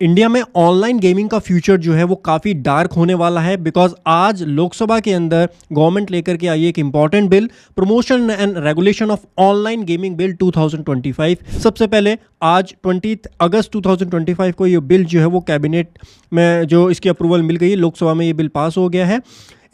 India में online gaming का future जो है वो काफ़ी डार्क होने वाला है, बिकॉज आज लोकसभा के अंदर गवर्नमेंट लेकर के आई है एक important bill, promotion and regulation of online gaming bill 2025। सबसे पहले आज 20 अगस्त 2025 को ये बिल जो है वो कैबिनेट में जो इसकी अप्रूवल मिल गई है, लोकसभा में ये बिल पास हो गया है।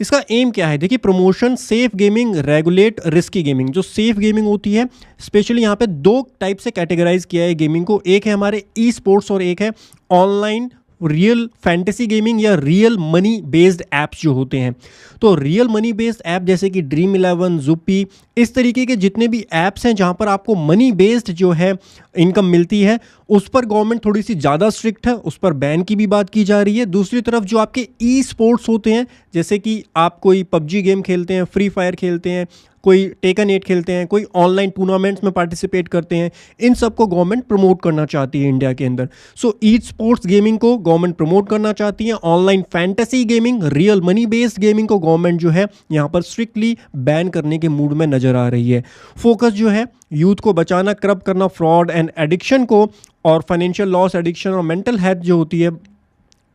इसका एम क्या है? देखिए, promotion safe gaming, regulate risky gaming. जो सेफ गेमिंग होती है, स्पेशली यहाँ पे दो टाइप से कैटेगराइज किया है गेमिंग को। एक है हमारे ई स्पोर्ट्स और एक है ऑनलाइन रियल फैंटेसी गेमिंग या रियल मनी बेस्ड ऐप्स जो होते हैं। तो रियल मनी बेस्ड ऐप जैसे कि ड्रीम 11, ज़ुप्पी, इस तरीके के जितने भी ऐप्स हैं जहां पर आपको मनी बेस्ड जो है इनकम मिलती है, उस पर गवर्नमेंट थोड़ी सी ज़्यादा स्ट्रिक्ट है, उस पर बैन की भी बात की जा रही है। दूसरी तरफ जो आपके ई स्पोर्ट्स होते हैं, जैसे कि आप कोई पबजी गेम खेलते हैं, फ्री फायर खेलते हैं, कोई टेकन 8 खेलते हैं, कोई ऑनलाइन टूर्नामेंट्स में पार्टिसिपेट करते हैं, इन सबको गवर्नमेंट प्रमोट करना चाहती है इंडिया के अंदर। सो ई स्पोर्ट्स गेमिंग को गवर्नमेंट प्रमोट करना चाहती है। Online fantasy gaming, real money based gaming को गवर्नमेंट जो है यहाँ पर स्ट्रिक्टली बैन करने के मूड में नजर आ रही है। फोकस जो है यूथ को बचाना, कर्ब करना फ्रॉड एंड एडिक्शन को, और फाइनेंशियल लॉस, एडिक्शन और मेंटल हेल्थ जो होती है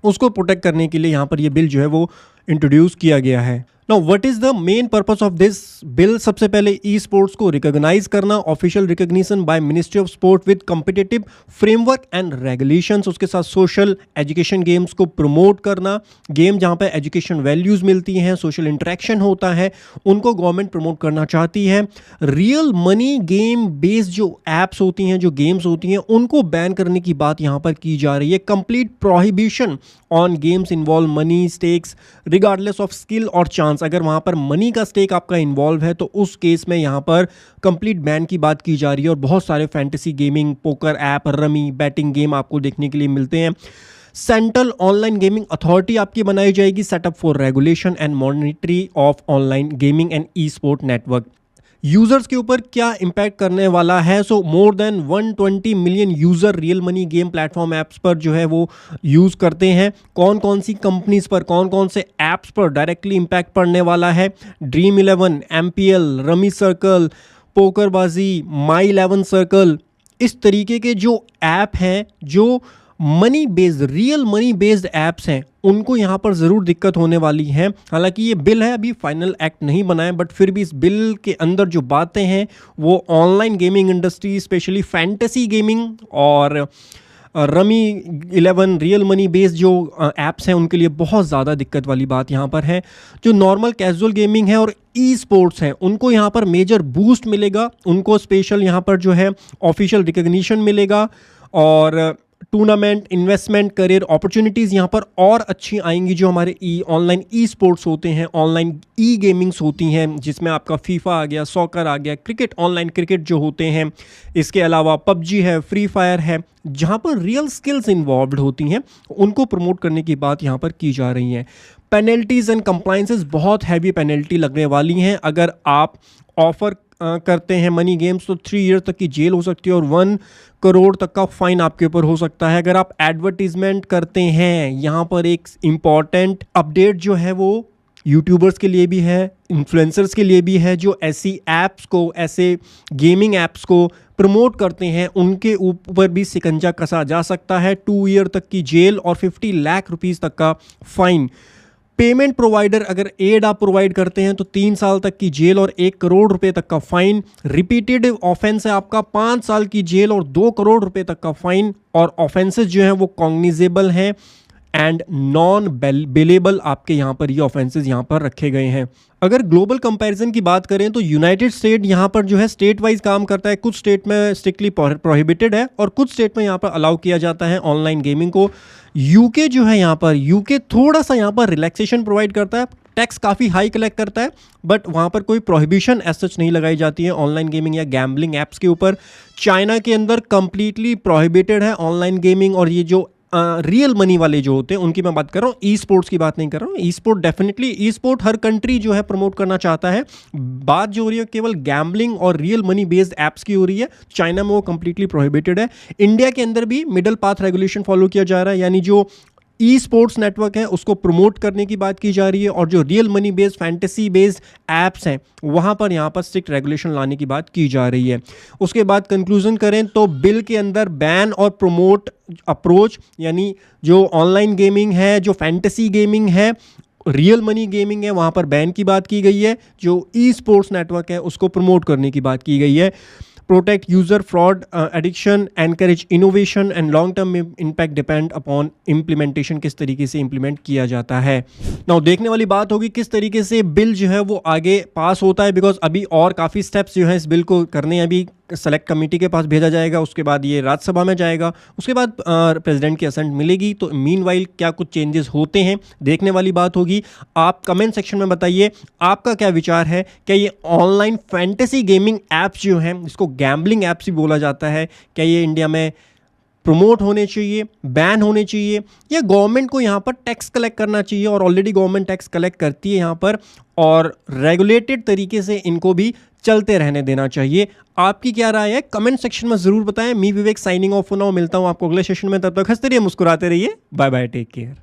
उसको प्रोटेक्ट करने के लिए यहाँ पर ये बिल जो है वो इंट्रोड्यूस किया गया है। Now what is the main purpose of this bill? सबसे पहले ई स्पोर्ट्स को रिकॉग्नाइज करना, official recognition by ministry of sport with competitive framework and regulations. उसके साथ सोशल एजुकेशन गेम्स को प्रमोट करना, गेम जहां पे एजुकेशन वैल्यूज मिलती हैं, सोशल इंटरेक्शन होता है, उनको गवर्नमेंट प्रमोट करना चाहती है। रियल मनी गेम बेस्ड जो एप्स होती हैं, जो गेम्स होती हैं, उनको बैन करने की बात यहाँ पर की जा रही है। Complete prohibition on games involve money stakes regardless of skill और चांस। अगर वहां पर मनी का स्टेक आपका इन्वॉल्व है तो उस केस में यहां पर कंप्लीट बैन की बात की जा रही है। और बहुत सारे fantasy gaming, poker app, rummy, batting game आपको देखने के लिए मिलते हैं। सेंट्रल ऑनलाइन गेमिंग अथॉरिटी आपकी बनाई जाएगी, setup for regulation and monitory of online gaming and e sport network. Users के ऊपर क्या इंपैक्ट करने वाला है? So more than 120 million user real money game platform apps पर जो है वो यूज करते हैं। कौन कौन सी कंपनीज पर, कौन कौन से ऐप्स पर डायरेक्टली इंपैक्ट पड़ने वाला है? ड्रीम 11, MPL, रमी सर्कल, पोकरबाजी, माई 11 सर्कल, इस तरीके के जो ऐप हैं, जो money based, real money based apps हैं, उनको यहाँ पर ज़रूर दिक्कत होने वाली है। हालांकि ये बिल है, अभी फाइनल एक्ट नहीं बना है, बट फिर भी इस बिल के अंदर जो बातें हैं वो online gaming industry, specially fantasy gaming और रमी 11 रियल मनी बेस्ड जो ऐप्स हैं, उनके लिए बहुत ज़्यादा दिक्कत वाली बात यहाँ पर है। जो नॉर्मल कैजुअल गेमिंग है और ई स्पोर्ट्स हैं, उनको यहाँ पर मेजर बूस्ट मिलेगा, उनको स्पेशल यहाँ पर जो है ऑफिशियल रिकग्निशन मिलेगा, और टूर्नामेंट, इन्वेस्टमेंट, करियर अपॉर्चुनिटीज़ यहाँ पर और अच्छी आएंगी। जो हमारे ऑनलाइन ई स्पोर्ट्स होते हैं, ऑनलाइन ई गेमिंग्स होती हैं, जिसमें आपका फीफा आ गया, सॉकर आ गया, क्रिकेट, ऑनलाइन क्रिकेट जो होते हैं, इसके अलावा पबजी है, फ्री फायर है, जहाँ पर रियल स्किल्स इन्वॉल्व होती हैं, उनको प्रमोट करने की बात यहाँ पर की जा रही है। पेनल्टीज़ एंड कंप्लाइंसेस, बहुत हैवी पेनल्टी लगने वाली हैं। अगर आप ऑफर करते हैं मनी गेम्स तो 3 ईयर तक की जेल हो सकती है और 1 करोड़ तक का फाइन आपके ऊपर हो सकता है। अगर आप एडवर्टीजमेंट करते हैं, यहाँ पर एक इम्पॉर्टेंट अपडेट जो है वो यूट्यूबर्स के लिए भी है, इन्फ्लुएंसर्स के लिए भी है, जो ऐसी ऐप्स को, ऐसे गेमिंग ऐप्स को प्रमोट करते हैं, उनके ऊपर भी शिकंजा कसा जा सकता है। 2 ईयर तक की जेल और 50 लाख रुपीज़ तक का फाइन। पेमेंट प्रोवाइडर, अगर एड आप प्रोवाइड करते हैं तो 3 साल तक की जेल और 1 करोड़ रुपए तक का फाइन। रिपीटेड ऑफेंस है आपका, 5 साल की जेल और 2 करोड़ रुपए तक का फाइन। और ऑफेंसेस जो हैं वो कॉग्निजेबल हैं एंड नॉन बिलेबल, आपके यहाँ पर ये ऑफेंसेस यहाँ पर रखे गए हैं। अगर ग्लोबल कंपैरिजन की बात करें तो यूनाइटेड स्टेट यहाँ पर जो है स्टेट वाइज काम करता है। कुछ स्टेट में स्ट्रिक्टली प्रोहिबिटेड है और कुछ स्टेट में यहाँ पर अलाउ किया जाता है ऑनलाइन गेमिंग को। यूके जो है, यहाँ पर यूके थोड़ा सा यहाँ पर रिलैक्सेशन प्रोवाइड करता है, टैक्स काफ़ी हाई कलेक्ट करता है, बट वहाँ पर कोई प्रोहिबिशन एज सच नहीं लगाई जाती है ऑनलाइन गेमिंग या गैम्बलिंग ऐप्स के ऊपर। चाइना के अंदर कंप्लीटली प्रोहिबिटेड है ऑनलाइन गेमिंग, और ये जो रियल मनी वाले जो होते हैं उनकी मैं बात कर रहा हूँ, ई स्पोर्ट्स की बात नहीं कर रहा हूँ। ई स्पोर्ट डेफिनेटली, ई स्पोर्ट हर कंट्री जो है प्रमोट करना चाहता है। बात जो हो रही है केवल गैम्बलिंग और रियल मनी बेस्ड ऐप्स की हो रही है। चाइना में वो कंप्लीटली प्रोहिबिटेड है। इंडिया के अंदर भी मिडल पाथ रेगुलेशन फॉलो किया जा रहा है, यानी जो ई स्पोर्ट्स नेटवर्क है उसको प्रमोट करने की बात की जा रही है, और जो real money based fantasy based apps हैं वहाँ पर यहाँ पर स्ट्रिक्ट रेगुलेशन लाने की बात की जा रही है। उसके बाद कंक्लूजन करें तो बिल के अंदर बैन और प्रमोट अप्रोच, यानी जो ऑनलाइन गेमिंग है, जो फैंटेसी गेमिंग है, रियल मनी गेमिंग है, वहाँ पर बैन की बात की गई है। जो ई स्पोर्ट्स नेटवर्क है उसको प्रमोट करने की बात की गई है। Protect user fraud addiction, encourage innovation and long term impact depend upon implementation, किस तरीके से इम्प्लीमेंट किया जाता है। नाउ देखने वाली बात होगी किस तरीके से बिल जो है वो आगे पास होता है, बिकॉज अभी और काफ़ी स्टेप्स जो है इस बिल को करने, अभी सेलेक्ट कमेटी के पास भेजा जाएगा, उसके बाद ये राज्यसभा में जाएगा, उसके बाद प्रेसिडेंट की असेंट मिलेगी। तो मीनवाइल क्या कुछ चेंजेस होते हैं देखने वाली बात होगी। आप कमेंट सेक्शन में बताइए आपका क्या विचार है, क्या ये ऑनलाइन फैंटेसी गेमिंग ऐप्स जो हैं, इसको गैम्बलिंग ऐप्स भी बोला जाता है, क्या ये इंडिया में प्रमोट होने चाहिए, बैन होने चाहिए, या गवर्नमेंट को यहाँ पर टैक्स कलेक्ट करना चाहिए, और ऑलरेडी गवर्नमेंट टैक्स कलेक्ट करती है यहाँ पर, और रेगुलेटेड तरीके से इनको भी चलते रहने देना चाहिए। आपकी क्या राय है कमेंट सेक्शन में ज़रूर बताएं। मी विवेक साइनिंग ऑफ नाउ, मिलता हूँ आपको अगले सेशन में, तब तक हंसते रहिए, मुस्कुराते रहिए, बाय बाय, टेक केयर।